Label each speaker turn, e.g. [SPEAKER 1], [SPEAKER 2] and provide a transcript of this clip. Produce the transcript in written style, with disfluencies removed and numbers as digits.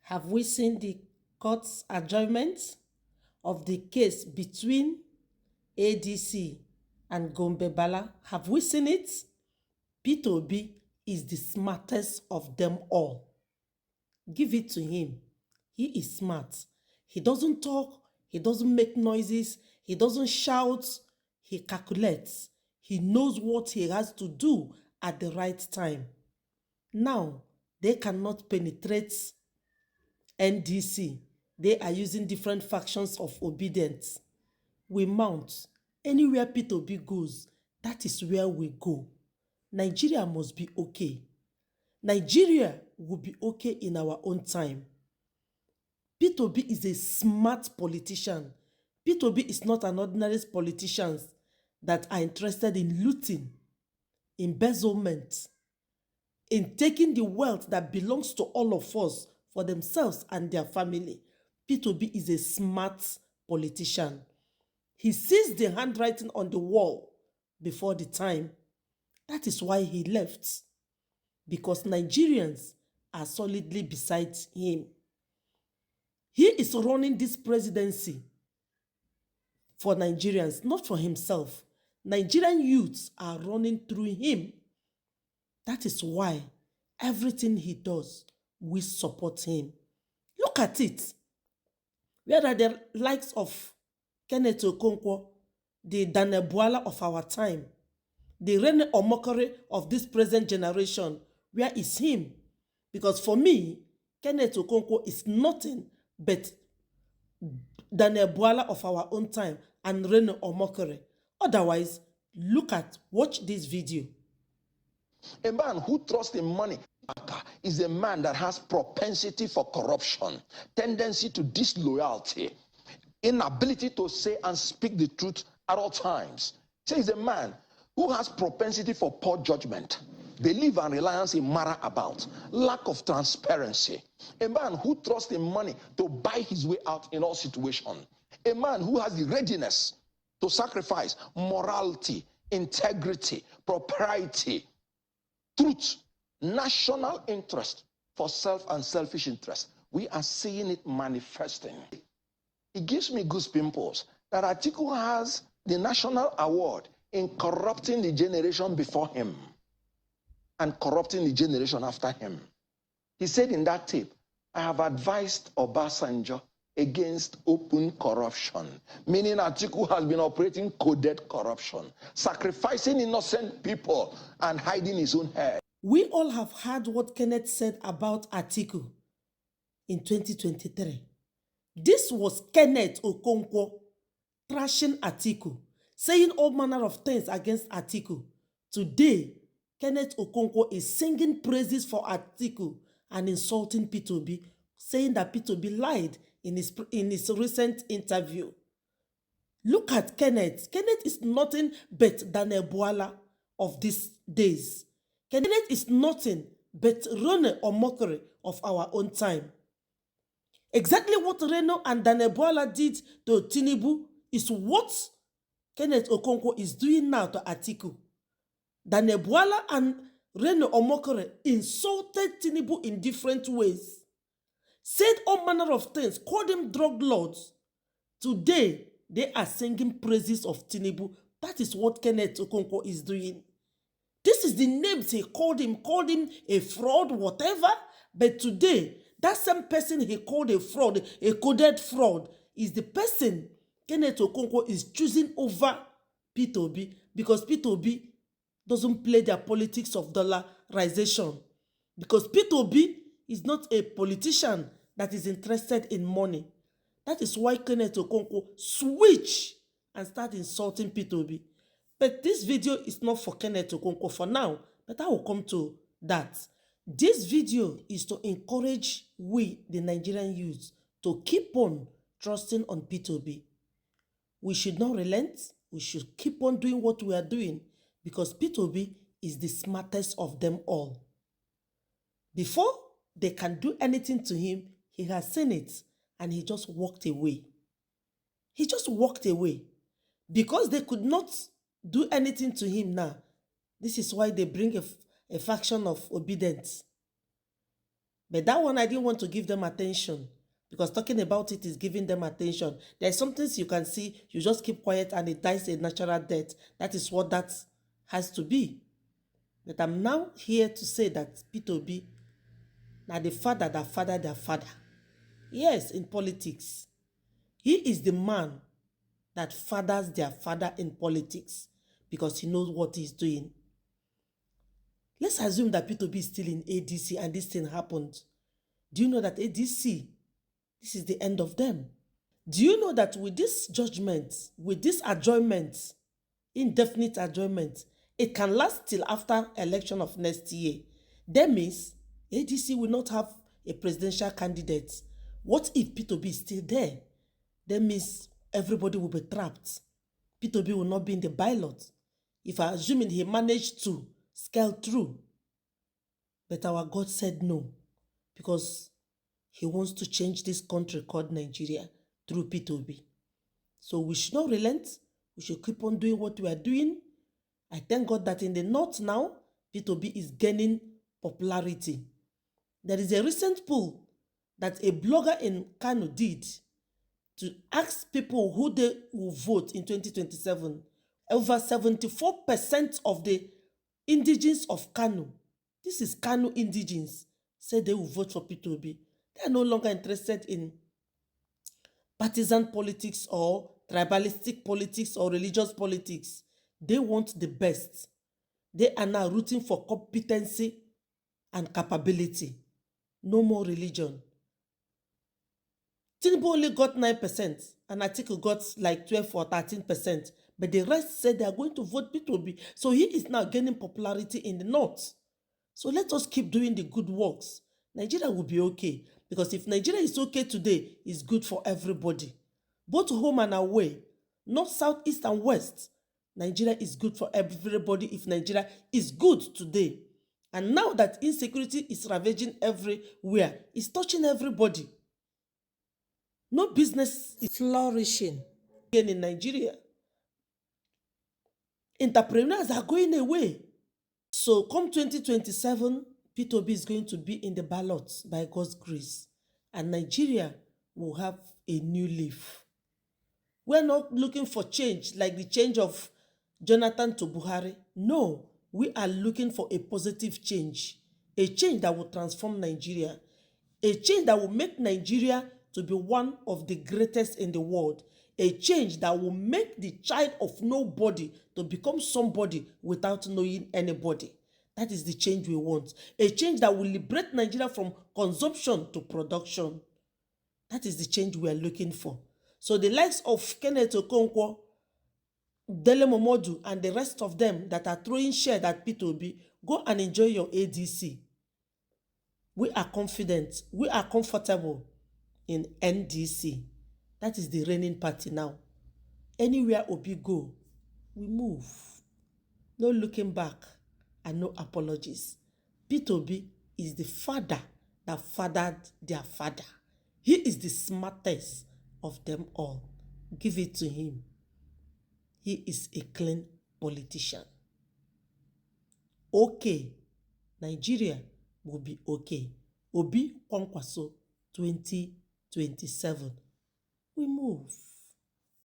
[SPEAKER 1] Have we seen the court's adjournment of the case between ADC and Gombe Bala? Have we seen it? Peter Obi is the smartest of them all. Give it to him. He is smart. He doesn't talk. He doesn't make noises. He doesn't shout. He calculates. He knows what he has to do at the right time. Now, they cannot penetrate NDC. They are using different factions of obedience. We mount. Anywhere Peter Obi goes, that is where we go. Nigeria must be okay. Nigeria will be okay in our own time. Peter Obi is a smart politician. Peter Obi is not an ordinary politician that are interested in looting, embezzlement, in taking the wealth that belongs to all of us for themselves and their family. Peter Obi is a smart politician. He sees the handwriting on the wall before the time. That is why he left. Because Nigerians are solidly beside him. He is running this presidency for Nigerians, not for himself. Nigerian youths are running through him. That is why everything he does, we support him. Look at it. Where are the likes of Kenneth Okonkwo, the Daniel Bwala of our time, the Rene Omokore of this present generation? Where is him? Because for me, Kenneth Okonkwo is nothing but Daniel Bwala of our own time and Rene Omokore. Otherwise, watch this video.
[SPEAKER 2] A man who trusts in money is a man that has propensity for corruption, tendency to disloyalty, inability to say and speak the truth at all times. So he's a man who has propensity for poor judgment, belief and reliance in matter about, lack of transparency. A man who trusts in money to buy his way out in all situations. A man who has the readiness to sacrifice morality, integrity, propriety, truth, national interest for self and selfish interest. We are seeing it manifesting. It gives me goose pimples that Atiku has the national award in corrupting the generation before him and corrupting the generation after him. He said in that tape, I have advised Obasanjo against open corruption, meaning Atiku has been operating coded corruption, sacrificing innocent people and hiding his own head.
[SPEAKER 1] We all have heard what Kenneth said about Atiku in 2023. This was Kenneth Okonkwo trashing Atiku, saying all manner of things against Atiku. Today, Kenneth Okonkwo is singing praises for Atiku and insulting Peter Obi, saying that Peter Obi lied in his recent interview. Look at Kenneth. Kenneth is nothing but Daniel Bwala of these days. Kenneth is nothing but Rene Omokore of our own time. Exactly what Reno and Daniel Bwala did to Tinubu is what Kenneth Okonkwo is doing now to Atiku. Daniel Bwala and Reno Omokore insulted Tinubu in different ways, said all manner of things, called him drug lords. Today, they are singing praises of Tinubu. That is what Kenneth Okonkwo is doing. This is the names he called him a fraud, whatever. But today, that same person he called a fraud, a coded fraud, is the person Kenneth Okonkwo is choosing over Peter Obi, because Peter Obi doesn't play their politics of dollarization. Because Peter Obi is not a politician that is interested in money. That is why Kenneth Okonkwo switch and start insulting Peter Obi. But this video is not for Kenneth Okonkwo for now, but I will come to that. This video is to encourage we, the Nigerian youth, to keep on trusting on Peter Obi. We should not relent. We should keep on doing what we are doing, because Peter Obi is the smartest of them all. Before they can do anything to him, he has seen it and he just walked away. He just walked away. Because they could not do anything to him now, this is why they bring a faction of obedience. But that one, I didn't want to give them attention because talking about it is giving them attention. There's some things you can see, you just keep quiet and it dies a natural death. That is what that has to be. But I'm now here to say that P2B, now the father that fathered their father. Yes, in politics. He is the man that fathers their father in politics because he knows what he's doing. Let's assume that P2B is still in ADC and this thing happened. Do you know that ADC, this is the end of them? Do you know that with this judgment, with this adjournment, indefinite adjournment, it can last till after election of next year? That means ADC will not have a presidential candidate. What if P2B is still there? That means everybody will be trapped. P2B will not be in the ballot. If I assuming he managed to scale through. But our God said no, because he wants to change this country called Nigeria through P2B. So we should not relent. We should keep on doing what we are doing. I thank God that in the north now, P2B is gaining popularity. There is a recent poll that a blogger in Kano did to ask people who they will vote in 2027. Over 74% of the indigenes of Kano, this is Kano indigenes, said they will vote for P2B. They are no longer interested in partisan politics or tribalistic politics or religious politics. They want the best. They are now rooting for competency and capability. No more religion. Tinubu only got 9%, and Atiku got like 12 or 13%, but the rest said they are going to vote P2B. So he is now gaining popularity in the north. So let us keep doing the good works. Nigeria will be okay, because if Nigeria is okay today, it's good for everybody. Both home and away, north, south, east, and west. Nigeria is good for everybody if Nigeria is good today. And now that insecurity is ravaging everywhere, it's touching everybody. No business is flourishing again in Nigeria. Entrepreneurs are going away. So come 2027, P2B is going to be in the ballot by God's grace. And Nigeria will have a new leaf. We're not looking for change like the change of Jonathan to Buhari. No, we are looking for a positive change. A change that will transform Nigeria. A change that will make Nigeria to be one of the greatest in the world. A change that will make the child of nobody to become somebody without knowing anybody. That is the change we want. A change that will liberate Nigeria from consumption to production. That is the change we are looking for. So the likes of Kenneth Okonkwo, Dele Momodu, and the rest of them that are throwing shade at P2B, go and enjoy your ADC. We are confident, we are comfortable in NDC. That is the reigning party now. Anywhere Obi go, we move. No looking back and no apologies. P2B is the father that fathered their father. He is the smartest of them all. Give it to him. He is a clean politician. Okay, Nigeria will be okay. Obi Kwankwaso 2027. We move.